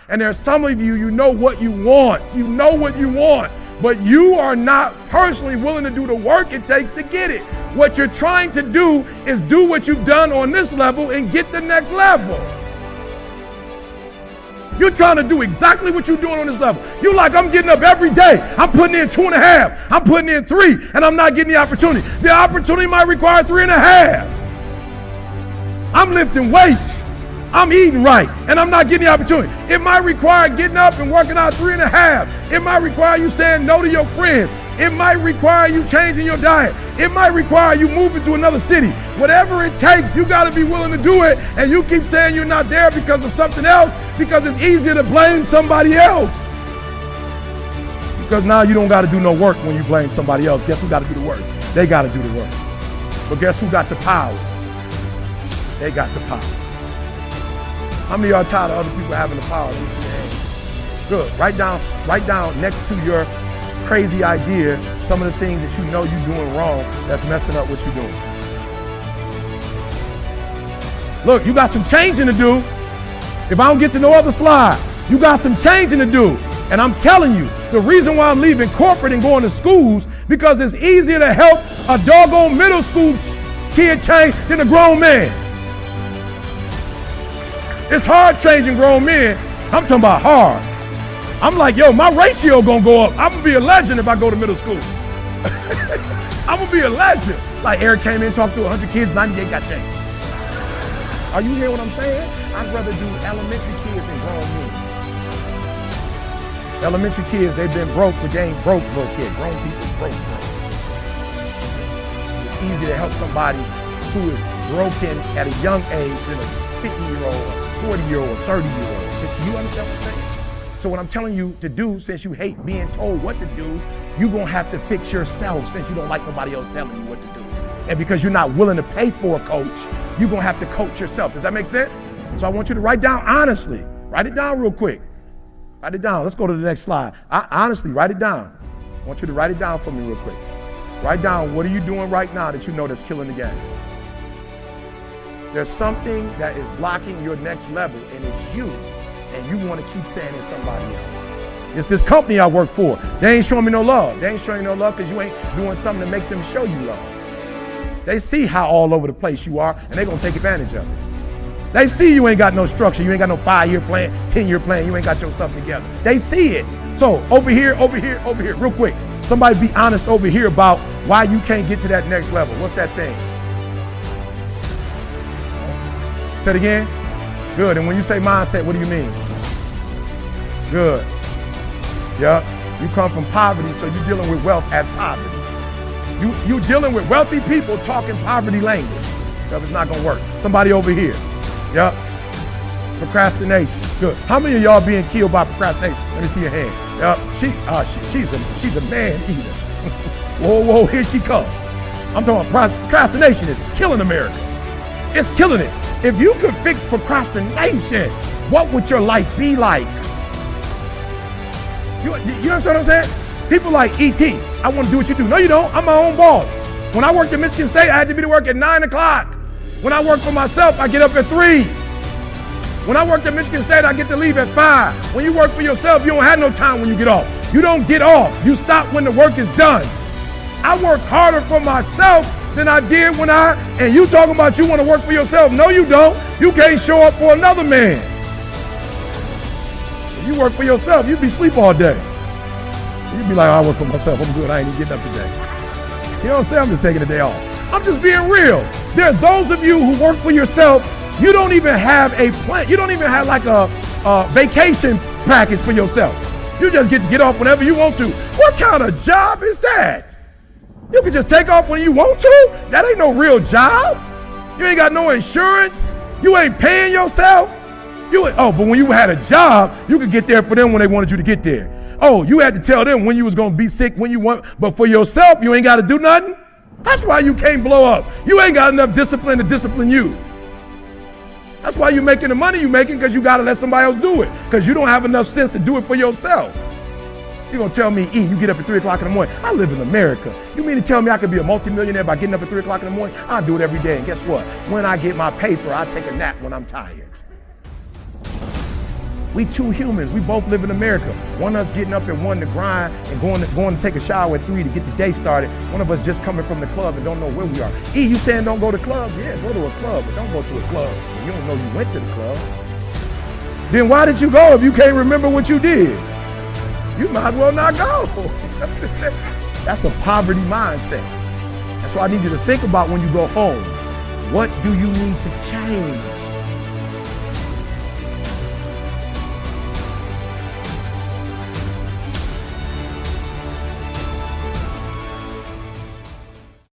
And there's some of you, you know what you want. You know what you want. But you are not personally willing to do the work it takes to get it. What you're trying to do is do what you've done on this level and get the next level. You're trying to do exactly what you're doing on this level. You're like, I'm getting up every day. I'm putting in 2.5. I'm putting in 3, and I'm not getting the opportunity. The opportunity might require 3.5. I'm lifting weights. I'm eating right, and I'm not getting the opportunity. It might require getting up and working out 3.5. It might require you saying no to your friends. It might require you changing your diet. It might require you moving to another city. Whatever it takes, you got to be willing to do it. And you keep saying you're not there because of something else, because it's easier to blame somebody else. Because now you don't got to do no work when you blame somebody else. Guess who got to do the work? They got to do the work. But guess who got the power? They got the power. How many of y'all tired of other people having the power? Let me see your hand. Good. Write down next to your crazy idea some of the things that you know you're doing wrong that's messing up what you're doing. Look, you got some changing to do. If I don't get to no other slide, you got some changing to do. And I'm telling you, the reason why I'm leaving corporate and going to schools, because it's easier to help a doggone middle school kid change than a grown man. It's hard changing grown men. I'm talking about hard. I'm like, yo, my ratio gonna go up. I'm gonna be a legend if I go to middle school. I'm gonna be a legend. Like Eric came in, talked to 100 kids, 98 got changed. Are you hearing what I'm saying? I'd rather do elementary kids than grown men. Elementary kids, they've been broke, but they ain't broke kids. Grown people broke. It's easy to help somebody who is broken at a young age than a 50-year-old, 40-year-old, 30-year-old. You understand what I'm saying? So what I'm telling you to do, since you hate being told what to do, you're going to have to fix yourself since you don't like nobody else telling you what to do. And because you're not willing to pay for a coach, you're going to have to coach yourself. Does that make sense? So I want you to write down honestly. Write it down real quick. Write it down. Let's go to the next slide. Honestly, write it down. I want you to write it down for me real quick. Write down, what are you doing right now that you know that's killing the game? There's something that is blocking your next level, and it's you. And you want to keep saying it's somebody else. It's this company I work for. They ain't showing me no love. They ain't showing you no love because you ain't doing something to make them show you love. They see how all over the place you are, and they're going to take advantage of it. They see you ain't got no structure. You ain't got no 5-year plan, 10-year plan. You ain't got your stuff together. They see it. So over here, real quick. Somebody be honest over here about why you can't get to that next level. What's that thing? Say it again. Good. And when you say mindset, what do you mean? Good. Yeah. You come from poverty, so you're dealing with wealth as poverty. You dealing with wealthy people talking poverty language. So it's not gonna work. Somebody over here. Yep. Procrastination. Good. How many of y'all being killed by procrastination? Let me see your hand. Yep. She's a man eater. Whoa, here she comes. I'm talking about procrastination is killing America. It's killing it. If you could fix procrastination, what would your life be like? You understand what I'm saying? People like E.T., I want to do what you do. No, you don't. I'm my own boss. When I worked at Michigan State, I had to be to work at 9 o'clock. When I work for myself, I get up at 3. When I worked at Michigan State, I get to leave at 5. When you work for yourself, you don't have no time when you get off. You don't get off. You stop when the work is done. I work harder for myself than I did and you talking about you want to work for yourself. No, you don't. You can't show up for another man. If you work for yourself, you'd be asleep all day. You'd be like, I work for myself. I'm good. I ain't even getting up today. You know what I'm saying? I'm just taking a day off. I'm just being real. There's those of you who work for yourself, you don't even have a plan. You don't even have like a vacation package for yourself. You just get to get off whenever you want to. What kind of job is that? You can just take off when you want to? That ain't no real job. You ain't got no insurance. You ain't paying yourself. But when you had a job, you could get there for them when they wanted you to get there. Oh, you had to tell them when you was going to be sick, when you want, but for yourself, you ain't got to do nothing. That's why you can't blow up. You ain't got enough discipline to discipline you. That's why you're making the money you're making, because you got to let somebody else do it, because you don't have enough sense to do it for yourself. You're going to tell me, you get up at 3 o'clock in the morning. I live in America. You mean to tell me I could be a multimillionaire by getting up at 3 o'clock in the morning? I do it every day. And guess what? When I get my paper, I take a nap when I'm tired. We two humans. We both live in America. One of us getting up at 1 to grind and going to take a shower at 3 to get the day started. One of us just coming from the club and don't know where we are. E, you saying don't go to clubs? Yeah, go to a club, but don't go to a club. You don't know you went to the club. Then why did you go if you can't remember what you did? You might as well not go. That's a poverty mindset. That's what I need you to think about when you go home. What do you need to change?